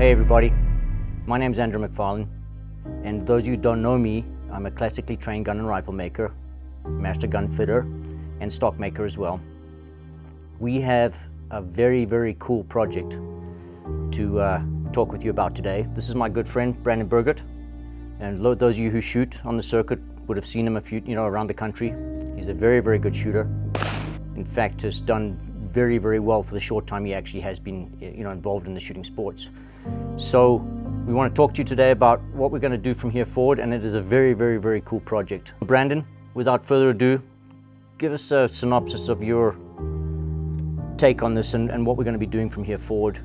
Hey everybody, my name's Andrew Macfarlane, and those of you who don't know me, I'm a classically trained gun and rifle maker, master gun fitter, and stock maker as well. We have a very cool project to talk with you about today. This is my good friend Brandon Burgert, and those of you who shoot on the circuit would have seen him around the country. He's a very good shooter. In fact, has done very well for the short time he actually has been involved in the shooting sports. So we want to talk to you today about what we're going to do from here forward, and it is a very cool project. Brandon, without further ado, give us a synopsis of your take on this and what we're going to be doing from here forward,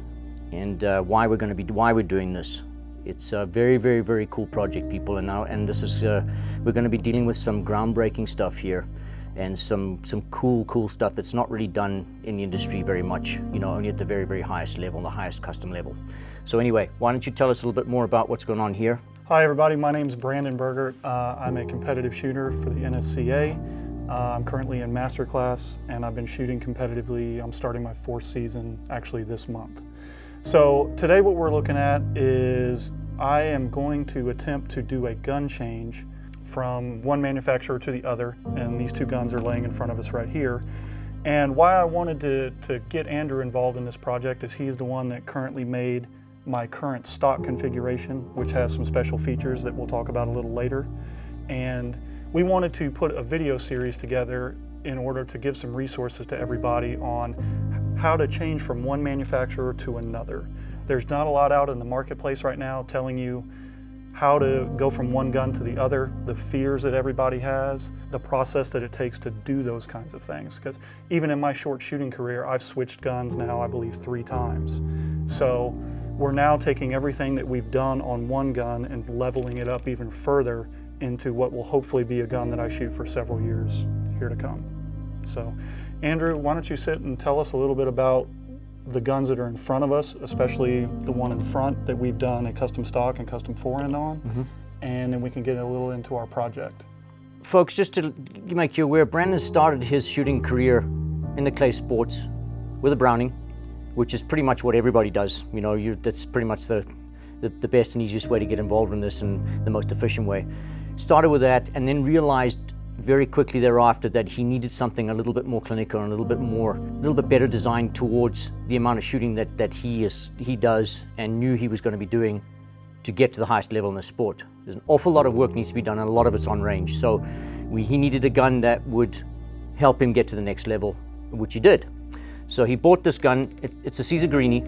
and why we're doing this. It's a very cool project, people, and this is we're going to be dealing with some groundbreaking stuff here, and some cool stuff that's not really done in the industry very much, only at the very highest level, the highest custom level. So anyway, why don't you tell us a little bit more about what's going on here? Hi everybody, my name's Brandon Burgert. I'm a competitive shooter for the NSCA. I'm currently in master class, and I've been shooting competitively. I'm starting my 4th season actually this month. So today what we're looking at is I am going to attempt to do a gun change from one manufacturer to the other, and these two guns are laying in front of us right here. And why I wanted to get Andrew involved in this project is he's the one that currently made my current stock configuration, which has some special features that we'll talk about a little later. And we wanted to put a video series together in order to give some resources to everybody on how to change from one manufacturer to another. There's not a lot out in the marketplace right now telling you how to go from one gun to the other, the fears that everybody has, the process that it takes to do those kinds of things. Because even in my short shooting career, I've switched guns now, I believe, 3 times. So we're now taking everything that we've done on one gun and leveling it up even further into what will hopefully be a gun that I shoot for several years here to come. So, Andrew, why don't you sit and tell us a little bit about the guns that are in front of us, especially the one in front that we've done a custom stock and custom forend on, and then we can get a little into our project. Folks, just to make you aware, Brandon started his shooting career in the clay sports with a Browning, which is pretty much what everybody does. That's pretty much the best and easiest way to get involved in this, and the most efficient way. Started with that, and then realized very quickly thereafter that he needed something a little bit more clinical and a little bit better designed towards the amount of shooting that he does and knew he was going to be doing to get to the highest level in the sport. There's an awful lot of work needs to be done, and a lot of it's on range. So he needed a gun that would help him get to the next level, which he did. So he bought this gun. It's a Caesar Greenie,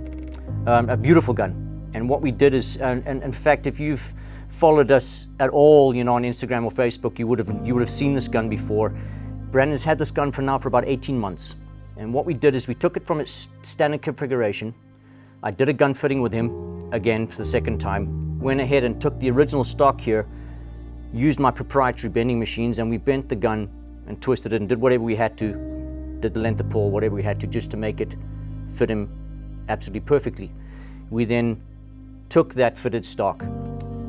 a beautiful gun. And what we did is, and in fact, if you've followed us at all, on Instagram or Facebook, you would have seen this gun before. Brandon's had this gun for about 18 months. And what we did is we took it from its standard configuration. I did a gun fitting with him again for the 2nd time. Went ahead and took the original stock here, used my proprietary bending machines, and we bent the gun and twisted it and did whatever we had to, did the length of pull, whatever we had to, just to make it fit him absolutely perfectly. We then took that fitted stock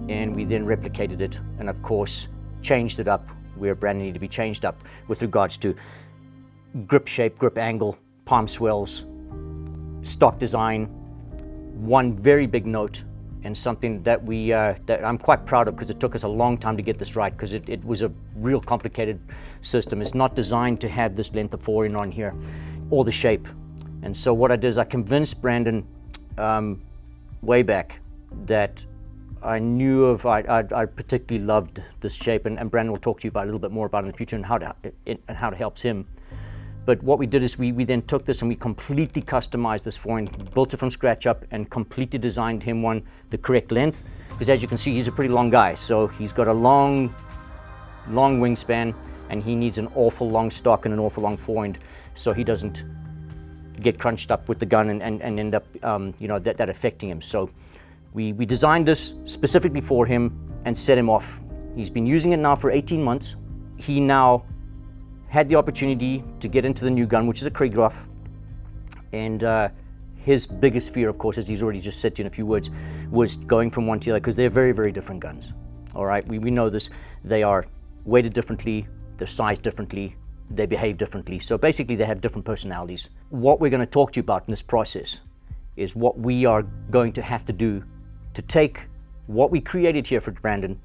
and we then replicated it, and of course changed it up where Brandon needed to be changed up with regards to grip shape, grip angle, palm swells, stock design. One very big note, and something that that I'm quite proud of, because it took us a long time to get this right, because it was a real complicated system. It's not designed to have this length of forend on here or the shape. And so what I did is I convinced Brandon way back that I knew I particularly loved this shape, and Brandon will talk to you about a little bit more about it in the future and how it helps him. But what we did is we then took this and we completely customized this forend, built it from scratch up, and completely designed him the correct length. Because as you can see, he's a pretty long guy, so he's got a long wingspan, and he needs an awful long stock and an awful long forend, so he doesn't get crunched up with the gun and end up that affecting him. So we designed this specifically for him and set him off. He's been using it now for 18 months. He now had the opportunity to get into the new gun, which is a Krieghoff. And his biggest fear, of course, as he's already just said to you in a few words, was going from one to the other, because they're very different guns. All right, we know this. They are weighted differently, they're sized differently, they behave differently. So basically they have different personalities. What we're going to talk to you about in this process is what we are going to have to do to take what we created here for Brandon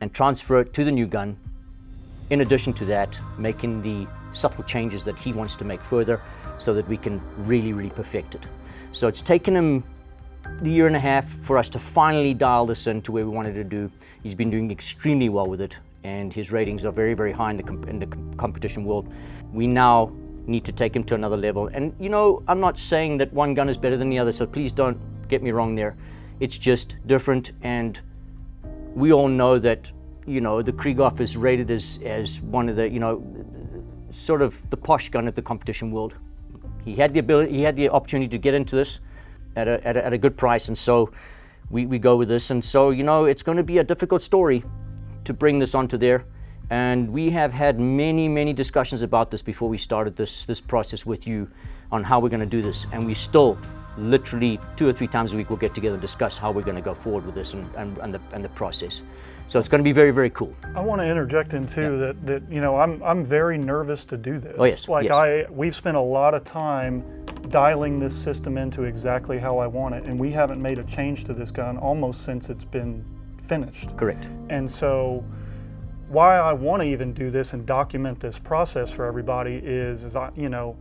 and transfer it to the new gun. In addition to that, making the subtle changes that he wants to make further so that we can really, really perfect it. So it's taken him the year and a half for us to finally dial this in to where we wanted to do. He's been doing extremely well with it, and his ratings are very, very high in the competition world. We now need to take him to another level. And you know, I'm not saying that one gun is better than the other, so please don't get me wrong there. It's just different, and we all know that, you know, the Krieghoff is rated as one of the, you know, sort of the posh gun of the competition world. He had the opportunity to get into this at a good price, and so we go with this. And so, you know, it's going to be a difficult story to bring this onto there. And we have had many discussions about this before we started this process with you on how we're going to do this. And we still, literally 2 or 3 times a week, we'll get together and discuss how we're going to go forward with this and the process. So it's going to be very, very cool. I want to interject in too that you know, I'm very nervous to do this. Oh yes. Like yes. We've spent a lot of time dialing this system into exactly how I want it, and we haven't made a change to this gun almost since it's been finished. Correct. And so why I want to even do this and document this process for everybody is you know,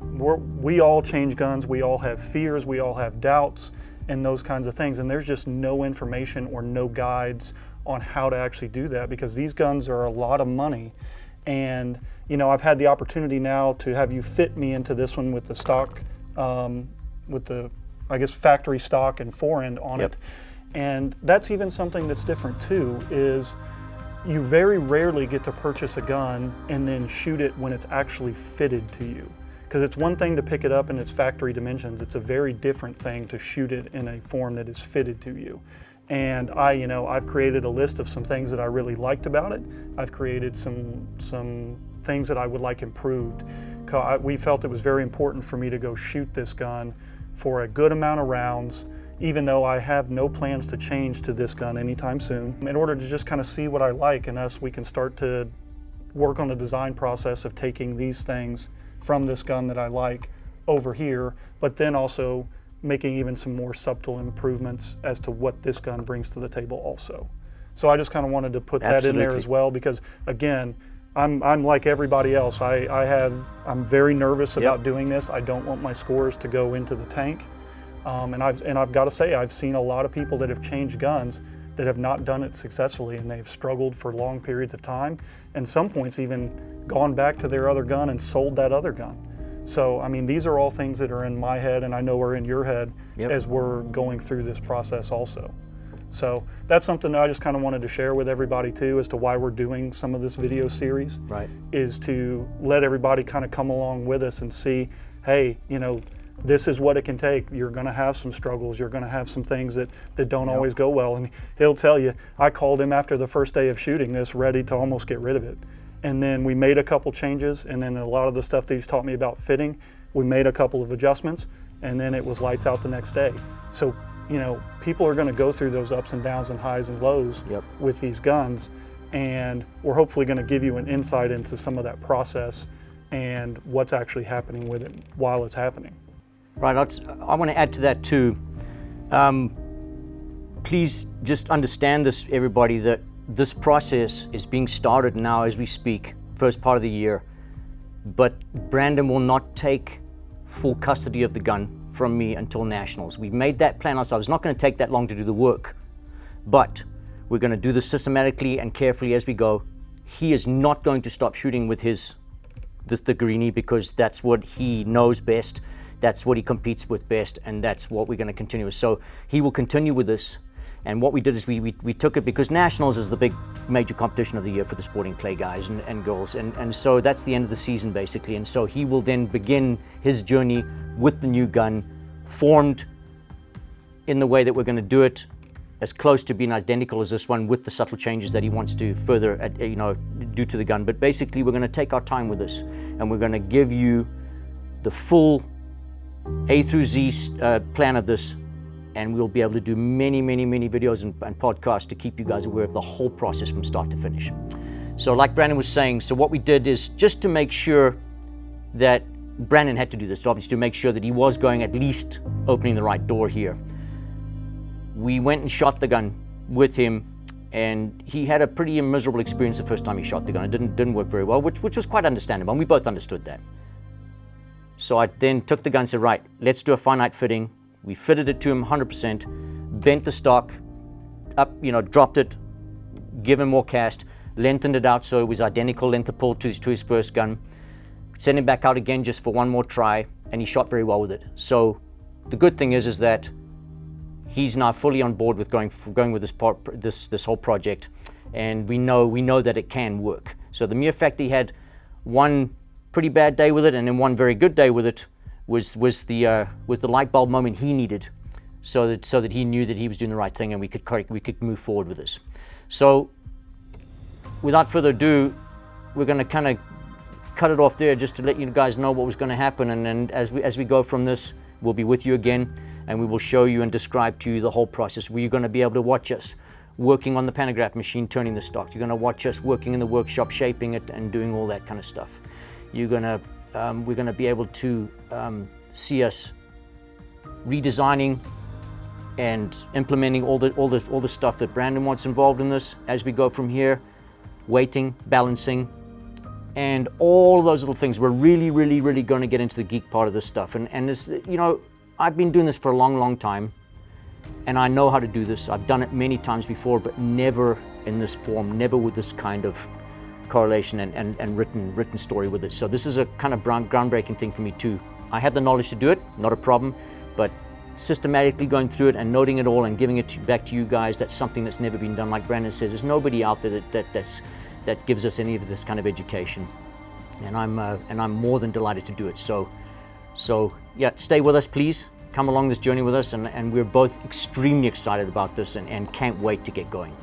we all change guns, we all have fears, we all have doubts and those kinds of things, and there's just no information or no guides on how to actually do that, because these guns are a lot of money. And you know, I've had the opportunity now to have you fit me into this one with the stock, with the, I guess, factory stock and forend on Yep. it. And that's even something that's different too, is you very rarely get to purchase a gun and then shoot it when it's actually fitted to you. Because it's one thing to pick it up in its factory dimensions, it's a very different thing to shoot it in a form that is fitted to you. And I've created a list of some things that I really liked about it. I've created some things that I would like improved. We felt it was very important for me to go shoot this gun for a good amount of rounds, even though I have no plans to change to this gun anytime soon, in order to just kind of see what I like, and we can start to work on the design process of taking these things from this gun that I like over here, but then also making even some more subtle improvements as to what this gun brings to the table also. So I just kind of wanted to put that in there as well, because again, I'm like everybody else. I'm very nervous about doing this. I don't want my scores to go into the tank. And I've got to say, I've seen a lot of people that have changed guns that have not done it successfully, and they've struggled for long periods of time, and some points even gone back to their other gun and sold that other gun. So, I mean, these are all things that are in my head, and I know are in your head as we're going through this process also. So that's something that I just kind of wanted to share with everybody too, as to why we're doing some of this video series. Right. Is to let everybody kind of come along with us and see, hey, you know, this is what it can take. You're going to have some struggles. You're going to have some things that don't always go well. And he'll tell you, I called him after the first day of shooting this, ready to almost get rid of it. And then we made a couple changes, and then a lot of the stuff that he's taught me about fitting, we made a couple of adjustments, and then it was lights out the next day. So, you know, people are going to go through those ups and downs and highs and lows with these guns, and we're hopefully going to give you an insight into some of that process and what's actually happening with it while it's happening. Right, I want to add to that too. Please just understand this, everybody, that this process is being started now as we speak, first part of the year, but Brandon will not take full custody of the gun from me until Nationals. We've made that plan ourselves. It's not going to take that long to do the work, but we're going to do this systematically and carefully as we go. He is not going to stop shooting with the Greenie, because that's what he knows best. That's what he competes with best, and that's what we're going to continue with. So he will continue with this. And what we did is we took it because Nationals is the big major competition of the year for the sporting clay guys and girls. And so that's the end of the season basically. And so he will then begin his journey with the new gun, formed in the way that we're going to do it, as close to being identical as this one, with the subtle changes that he wants to further do to the gun. But basically we're going to take our time with this, and we're going to give you the full A through Z plan of this, and we'll be able to do many videos and podcasts to keep you guys aware of the whole process from start to finish. So like Brandon was saying, so what we did is just to make sure that Brandon had to do this, obviously, to make sure that he was going, at least opening the right door here. we went and shot the gun with him, and he had a pretty miserable experience the first time he shot the gun. It didn't work very well, which was quite understandable, and we both understood that. So I then took the gun and said, right, let's do a finite fitting. We fitted it to him 100%, bent the stock up, dropped it, give him more cast, lengthened it out so it was identical length of pull to his first gun, sent him back out again just for one more try, and he shot very well with it. So the good thing is that he's now fully on board with going with this whole project, and we know that it can work. So the mere fact that he had one pretty bad day with it and then one very good day with it was the light bulb moment he needed, so that he knew that he was doing the right thing, and we could move forward with this. So without further ado, we're going to kind of cut it off there just to let you guys know what was going to happen, and then as we go from this, we'll be with you again, and we will show you and describe to you the whole process, where you're going to be able to watch us working on the pantograph machine, turning the stock. You're going to watch us working in the workshop, shaping it and doing all that kind of stuff. We're going to be able to see us redesigning and implementing all the stuff that Brandon wants involved in this as we go from here, weighting, balancing, and all of those little things. We're really going to get into the geek part of this stuff. And this, I've been doing this for a long time, and I know how to do this. I've done it many times before, but never in this form, never with this kind of correlation and written story with it. So this is a kind of groundbreaking thing for me too. I have the knowledge to do it, not a problem, but systematically going through it and noting it all and giving it back to you guys, that's something that's never been done. Like Brandon says, there's nobody out there that gives us any of this kind of education, and I'm more than delighted to do it. So yeah, stay with us, please. Come along this journey with us, and we're both extremely excited about this and can't wait to get going.